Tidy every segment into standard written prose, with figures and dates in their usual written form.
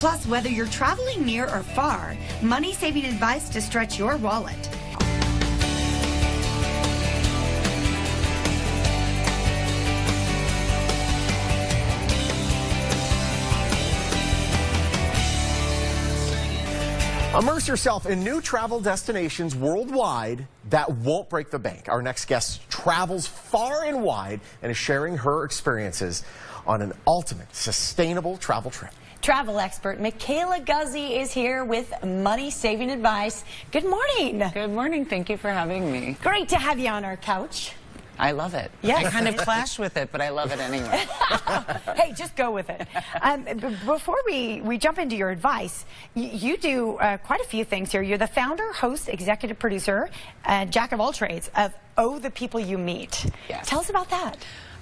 Plus, whether you're traveling near or far, money-saving advice to stretch your wallet. Immerse yourself in new travel destinations worldwide that won't break the bank. Our next guest travels far and wide and is sharing her experiences on an ultimate sustainable travel trip. Travel expert Michaela Guzy is here with money-saving advice. Good morning. Good morning. Thank you for having me. Great to have you on our couch. I love it. Yes. I kind of clash with it, but I love it anyway. Hey, just go with it. Before we jump into your advice, you do quite a few things here. You're the founder, host, executive producer, jack of all trades of Oh, the People You Meet. Yes. Tell us about that.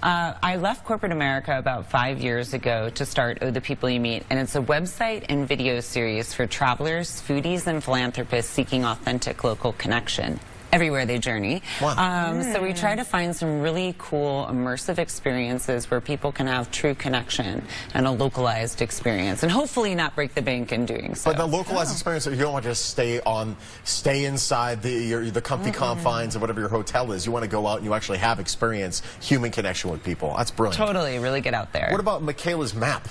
I left corporate America about 5 years ago to start Oh, the People You Meet, and it's a website and video series for travelers, foodies, and philanthropists seeking authentic local connection everywhere they journey. Wow. So we try to find some really cool immersive experiences where people can have true connection and a localized experience, and hopefully not break the bank in doing so. But the localized experience, you don't want to just stay inside the comfy confines of whatever your hotel is. You want to go out and you actually have experience human connection with people. That's brilliant. Totally, really get out there. What about Michaela's map?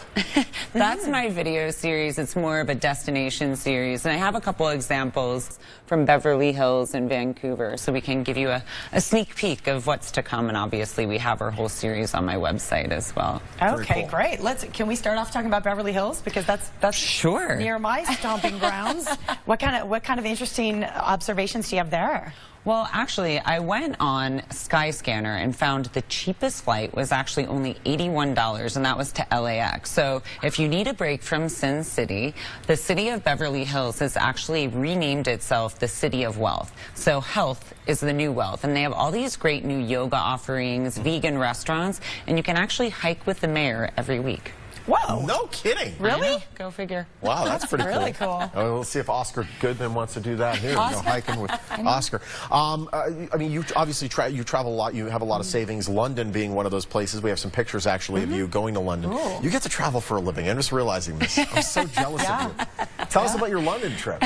That's my video series. It's more of a destination series, and I have a couple examples from Beverly Hills and Vancouver, so we can give you a sneak peek of what's to come. And obviously we have our whole series on my website as well. Okay, cool. Great. Can we start off talking about Beverly Hills, because that's sure near my stomping grounds. What kind of interesting observations do you have there? Well, actually, I went on Skyscanner and found the cheapest flight was actually only $81, and that was to LAX. So if you need a break from Sin City, the city of Beverly Hills has actually renamed itself the City of Wealth. So health is the new wealth, and they have all these great new yoga offerings, vegan restaurants, and you can actually hike with the mayor every week. Whoa. No kidding. Really? Go figure. Wow, that's pretty really cool. We'll see if Oscar Goodman wants to do that here. Oscar? Go hiking with Oscar. I mean, you obviously you travel a lot. You have a lot of savings. London being one of those places. We have some pictures actually of you going to London. Ooh. You get to travel for a living. I'm just realizing this. I'm so jealous of you. Tell us about your London trip.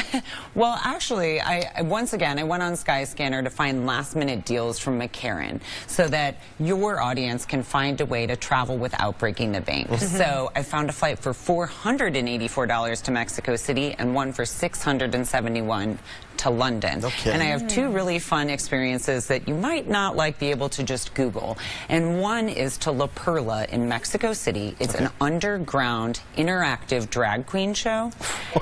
Well, actually, once again, I went on Skyscanner to find last-minute deals from McCarran so that your audience can find a way to travel without breaking the bank. So I found a flight for $484 to Mexico City and one for $671 to London. No kidding. And I have two really fun experiences that you might not be able to just Google. And one is to La Perla in Mexico City. It's an underground interactive drag queen show.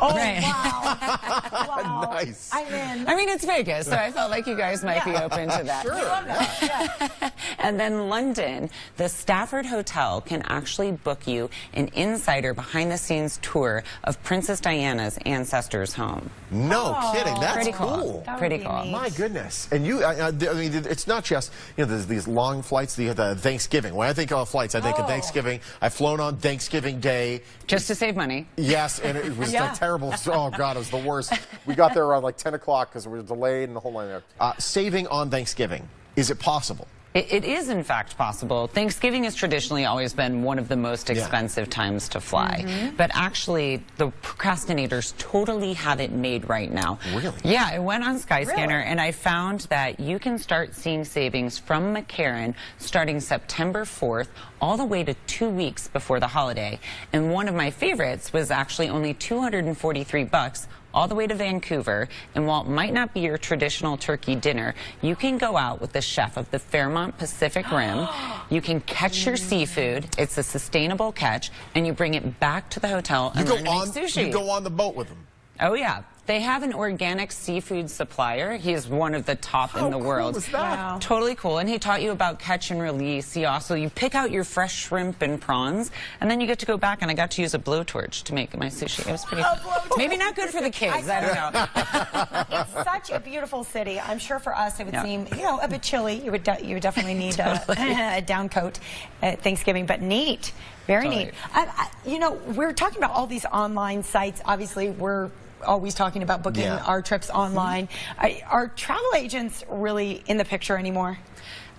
Oh, Right. wow. Wow. Nice. I'm in. I mean, it's Vegas, so I felt like you guys might be open to that. Sure. Love that. Yeah. And then London, the Stafford Hotel can actually book you an insider behind-the-scenes tour of Princess Diana's ancestors' home. No kidding. That's Pretty cool. That would Pretty be cool. neat. My goodness. And you, I mean, it's not just, there's these long flights, the Thanksgiving. When I think of flights, I think of Thanksgiving. I've flown on Thanksgiving Day. Just to save money. Yes, and it was Yeah. like terrible. Oh, God, it was the worst. We got there around like 10 o'clock because we were delayed and the whole line there. Saving on Thanksgiving, is it possible? It is, in fact, possible. Thanksgiving has traditionally always been one of the most expensive times to fly. But actually, the procrastinators totally have it made right now. Really? Yeah, I went on Skyscanner and I found that you can start seeing savings from McCarran starting September 4th all the way to 2 weeks before the holiday. And one of my favorites was actually only $243 all the way to Vancouver, and while it might not be your traditional turkey dinner, you can go out with the chef of the Fairmont Pacific Rim. You can catch your seafood. It's a sustainable catch, and you bring it back to the hotel and learn to make sushi. You go on the boat with them. Oh, yeah. They have an organic seafood supplier. He is one of the top in the world. How cool is that? Wow. Totally cool. And he taught you about catch and release. You pick out your fresh shrimp and prawns, and then you get to go back, and I got to use a blowtorch to make my sushi. It was pretty fun. Maybe not good for the kids. I don't know. It's such a beautiful city. I'm sure for us it would seem, a bit chilly. You would definitely need a down coat at Thanksgiving, but neat. Very neat. We're talking about all these online sites. Obviously, we're always talking about booking our trips online. Are travel agents really in the picture anymore?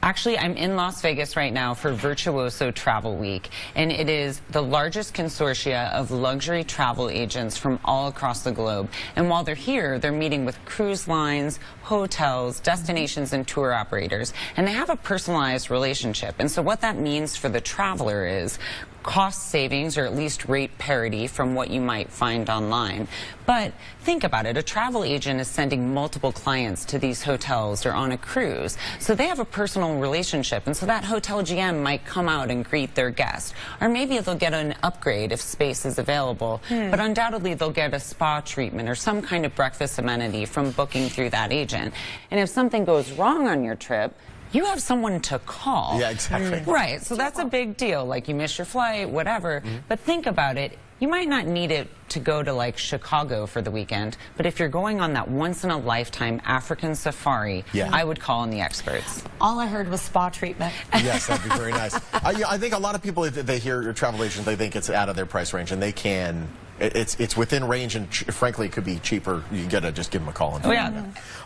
Actually, I'm in Las Vegas right now for Virtuoso Travel Week, and it is the largest consortia of luxury travel agents from all across the globe. And while they're here, they're meeting with cruise lines, hotels, destinations, and tour operators. And they have a personalized relationship. And so what that means for the traveler is cost savings, or at least rate parity from what you might find online. But think about it, a travel agent is sending multiple clients to these hotels or on a cruise. So they have a personal relationship, and so that hotel GM might come out and greet their guest. Or maybe they'll get an upgrade if space is available, but undoubtedly they'll get a spa treatment or some kind of breakfast amenity from booking through that agent. And if something goes wrong on your trip, you have someone to call. Yeah, exactly. Right, so that's a big deal. Like, you miss your flight, whatever. But think about it. You might not need it to go to, like, Chicago for the weekend, but if you're going on that once-in-a-lifetime African safari, I would call on the experts. All I heard was spa treatment. Yes, that'd be very nice. I think a lot of people, if they hear your travel agent, they think it's out of their price range, and they can. It's within range, and frankly, it could be cheaper. You gotta just give them a call. And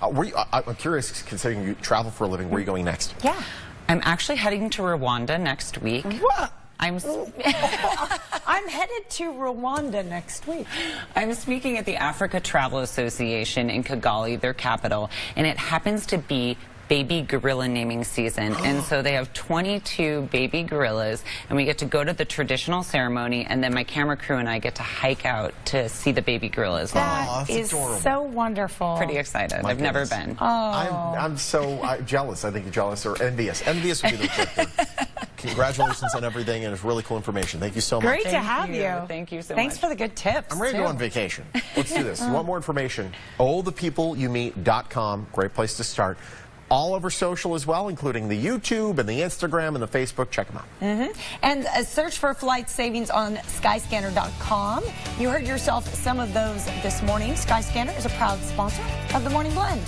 I'm curious, considering you travel for a living, where are you going next? Yeah. I'm actually heading to Rwanda next week. What? I'm headed to Rwanda next week. I'm speaking at the Africa Travel Association in Kigali, their capital, and it happens to be baby gorilla naming season. And so they have 22 baby gorillas, and we get to go to the traditional ceremony, and then my camera crew and I get to hike out to see the baby gorillas. That is adorable. so wonderful. Pretty excited. I've never been. I'm so jealous. I think you're jealous, or envious. Envious would be the correct word. Congratulations on everything, and it's really cool information. Thank you so much. Great to have you. Thank you so Thanks much. for the good tips. I'm ready to go on vacation. Let's do this. You want more information? allthepeopleYoumeet.com. Great place to start. All over social as well, including the YouTube and the Instagram and the Facebook. Check them out. And search for flight savings on Skyscanner.com. You heard yourself some of those this morning. Skyscanner is a proud sponsor of the Morning Blend.